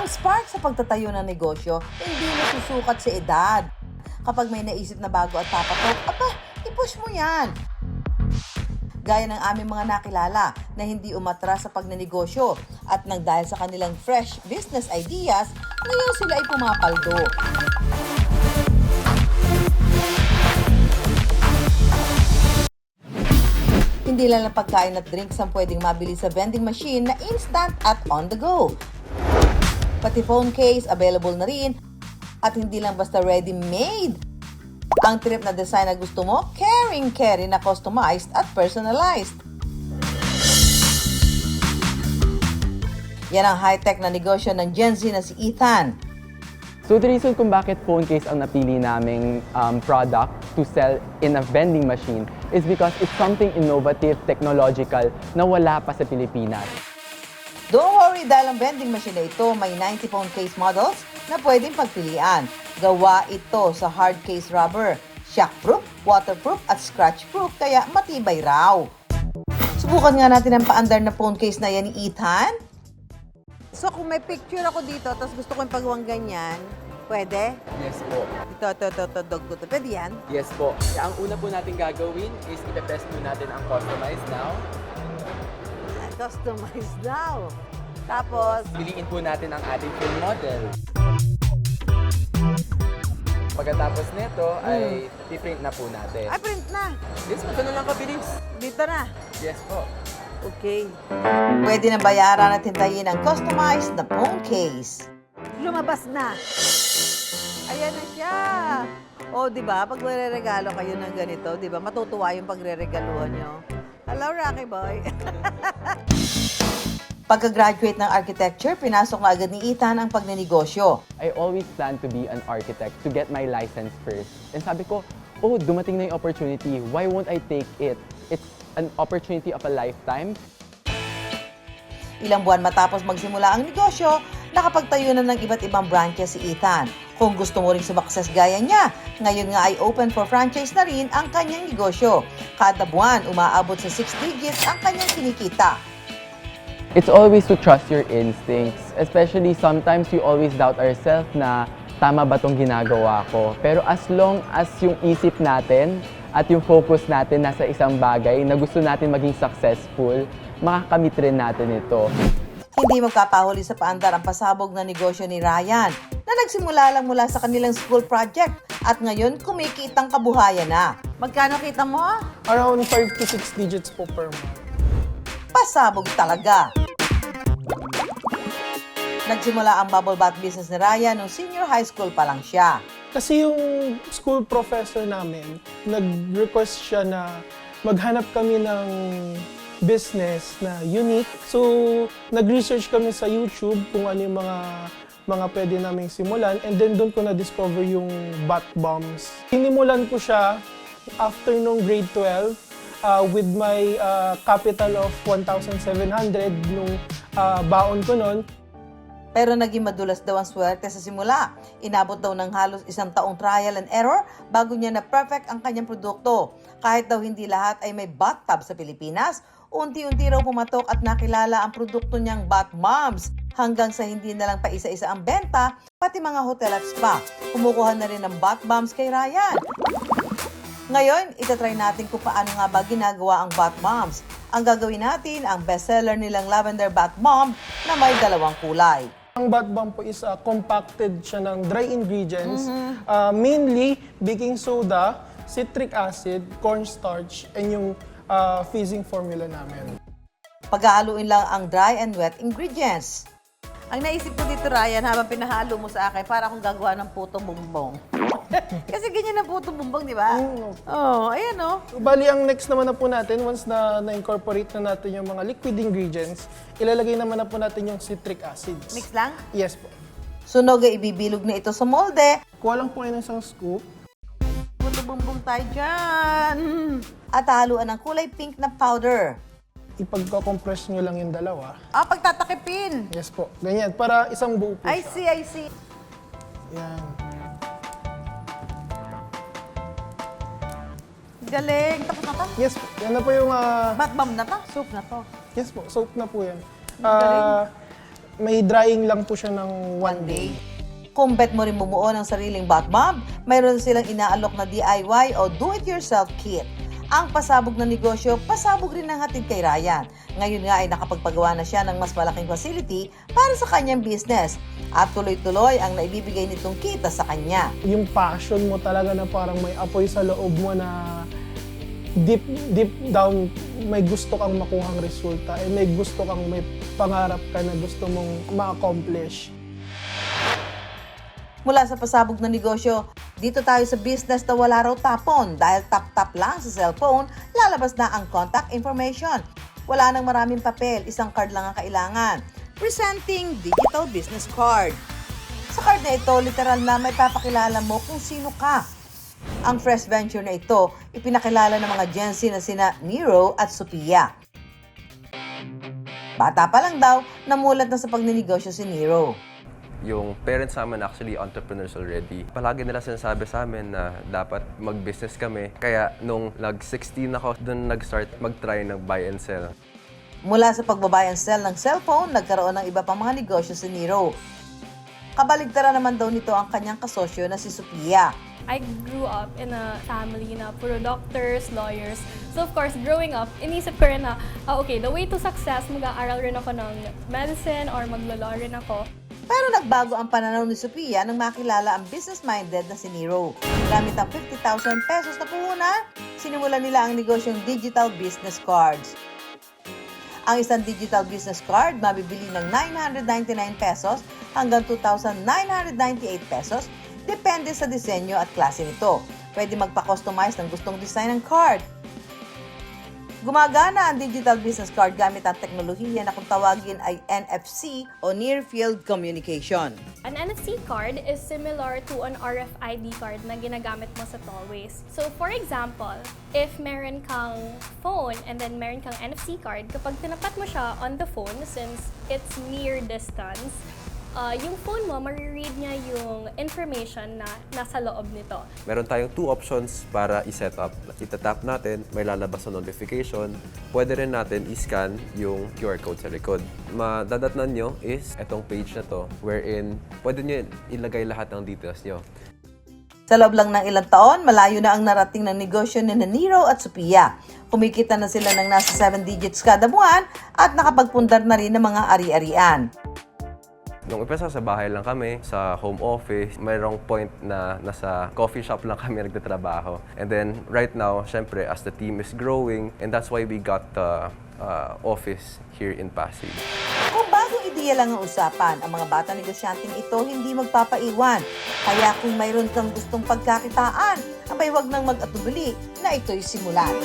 spark sa pagtatayo ng negosyo, hindi nasusukat sa edad. Kapag may naisip na bago at papatok, i-push mo yan. Gaya ng aming mga nakilala na hindi umatras sa pagnenegosyo at nang dahil sa kanilang fresh business ideas, ngayon sila ay pumapaldo. Hindi lang pagkain at drinks ang pwedeng mabili sa vending machine na instant at on the go. Pati phone case, available na rin. At hindi lang basta ready-made. Ang trip na design na gusto mo, caring-carry na customized at personalized. Yan ang high-tech na negosyo ng Gen Z na si Ethan. So the reason kung bakit phone case ang napili naming product to sell in a vending machine is because it's something innovative, technological na wala pa sa Pilipinas. Don't worry dahil ang vending machine na ito may 90 phone case models na pwedeng pagpilian. Gawa ito sa hard case rubber, shockproof, waterproof at scratchproof kaya matibay raw. Subukan nga natin ang paandar na phone case na yan ni Ethan. So kung may picture ako dito tapos gusto ko yung pagawang ganyan, pwede? Yes po. Ito, dog ko. Pwede yan? Yes po. Ang una po natin gagawin is i-press po natin ang customize now. Customize now. Tapos, Piliin po natin ang ating full model. Pagkatapos nito ay i-print na po natin. ay print na. Yes po, ganun lang kabilis. Dito na. Yes po. Okay. Pwede na bayaran at hintayin ang customized na phone case. Lumabas na. Ayan na siya. O, di ba? Pag magre-regalo kayo ng ganito, di ba? Matutuwa yung pagre-regaluhan nyo. Hello, Rocky Boy. Pagka-graduate ng architecture, pinasok na agad ni Ethan ang pagnenegosyo. I always plan to be an architect to get my license first. And sabi ko, oh, dumating na yung opportunity. Why won't I take it? It's an opportunity of a lifetime. Ilang buwan matapos magsimula ang negosyo, nakapagtayo na ng iba't ibang branches si Ethan. Kung gusto mo ring sumakses gaya niya, ngayon nga ay open for franchise na rin ang kanyang negosyo. Kada buwan, umaabot sa 6 digits ang kanyang kinikita. It's always to trust your instincts. Especially sometimes we always doubt ourselves na tama ba tong ginagawa ko. Pero as long as yung isip natin at yung focus natin nasa isang bagay na gusto natin maging successful, makakamit rin natin ito. Hindi magpapahuli sa paandar ang pasabog na negosyo ni Ryan na nagsimula lang mula sa kanilang school project at ngayon kumikitang kabuhayan na. Magkano kita mo? Around 5 to 6 digits po per month. Pasabog talaga. Nagsimula ang bubble bath business ni Ryan nung senior high school pa lang siya. Kasi yung school professor namin, nag-request siya na maghanap kami ng business na unique. So, nag-research kami sa YouTube kung ano yung mga pwede naming simulan. And then doon ko na-discover yung bath bombs. Sinimulan ko siya after nung grade 12 with my capital of 1,700 nung baon ko nun. Pero naging madulas daw ang swerte sa simula. Inabot daw ng halos 1 taong trial and error bago niya na perfect ang kanyang produkto. Kahit daw hindi lahat ay may bathtub sa Pilipinas, unti-unti raw pumatok at nakilala ang produkto niyang bath bombs. Hanggang sa hindi na lang pa isa-isa ang benta, pati mga hotel at spa. Kumukuha na rin ng bath bombs kay Ryan. Ngayon, itatry natin kung paano nga ba ginagawa ang bath bombs. Ang gagawin natin, ang bestseller nilang lavender bath bomb na may 2 kulay. Ang bath bomb po is compacted siya ng dry ingredients, mainly baking soda, citric acid, cornstarch, and yung fizzing formula namin. Paghahaluin lang ang dry and wet ingredients. Ang naisip ko dito, Ryan, habang pinahalo mo sa akin, para akong gagawa ng putong bumbong. Kasi ganyan ang putong bumbong, di ba? Oo, ayan o. Bali, ang next naman na po natin, once na-incorporate na natin yung mga liquid ingredients, ilalagay naman na po natin yung citric acids. Mix lang? Yes po. Sunog ay ibibilog na ito sa molde. Kuha lang po kayo ng isang scoop. Putong bumbong tayo dyan. At haluan ng kulay pink na powder. Ipagka-compress nyo lang yung dalawa. Pagtatakipin. Yes po. Ganyan. Para isang buo po I siya. see. Yan. Galing. Tapos na to? Yes po. Yan na po yung... Bath bomb na to? Soup na to? yes po. Soap na po yan. Galing. May drying lang po siya ng one day. Kung bet mo rin bumuo ng sariling bath bomb, mayroon silang inaalok na DIY o do-it-yourself kit. Ang pasabog na negosyo, pasabog rin ng hatid kay Ryan. Ngayon nga ay nakapagpagawa na siya ng mas malaking facility para sa kanyang business. At tuloy-tuloy ang naibibigay nitong kita sa kanya. Yung passion mo talaga na parang may apoy sa loob mo na deep down may gusto kang makuhang resulta. May gusto kang, may pangarap ka na gusto mong ma-accomplish. Mula sa pasabog na negosyo, dito tayo sa business na wala raw tapon dahil tap-tap lang sa cellphone, lalabas na ang contact information. Wala nang maraming papel, isang card lang ang kailangan. Presenting digital business card. Sa card na ito, literal na may papakilala mo kung sino ka. Ang fresh venture na ito, ipinakilala ng mga Gen Z na sina Nero at Sophia. Bata pa lang daw, namulat na sa pagninegosyo si Nero. Yung parents namin actually entrepreneurs already. Palagi nila sinasabi sa amin na dapat mag-business kami. Kaya nung nag-16 ako, doon nag-start mag-try ng buy and sell. Mula sa pagbabay and sell ng cellphone, nagkaroon ng iba pang mga negosyo si Nero. Kabaligtaran naman daw nito ang kanyang kasosyo na si Sophia. I grew up in a family na puro doctors, lawyers. So of course, growing up, inisip ko rin na, okay, the way to success, mag-aaral rin ako ng medicine or maglo-law rin ako. Pero nagbago ang pananaw ni Sophia nang makilala ang business-minded na si Nero. Gamit ang 50,000 pesos na puhunan, sinimulan nila ang negosyong digital business cards. Ang isang digital business card mabibili ng 999 pesos hanggang 2,998 pesos, depende sa disenyo at klase nito. Pwede magpa-customize ng gustong design ng card. Gumagana ang digital business card gamit ang teknolohiya na kung tawagin ay NFC o Near Field Communication. An NFC card is similar to an RFID card na ginagamit mo sa tollways. So for example, if meron kang phone and then meron kang NFC card, kapag tinapat mo siya on the phone, since it's near distance, yung phone mo, mariread niya yung information na nasa loob nito. Meron tayong 2 options para i-set up. Itatap natin, may lalabas na notification. Pwede rin natin i-scan yung QR code sa likod. Madadatnan nyo is itong page na to, wherein pwede nyo ilagay lahat ng details nyo. Sa loob lang ng ilang taon, malayo na ang narating ng negosyo ni Nero at Sophia. Kumikita na sila ng nasa 7 digits kada buwan at nakapagpundar na rin ng mga ari-arian. Nung umpisa sa bahay lang kami, sa home office, mayroong point na nasa coffee shop lang kami nagtatrabaho. And then right now, syempre, as the team is growing, and that's why we got the office here in Pasig. Kung bagong ideya lang ang usapan, ang mga bata negosyanteng ito hindi magpapaiwan. Kaya kung mayroon kang gustong pagkakitaan, abay wag nang mag-atubili na ito'y simulan.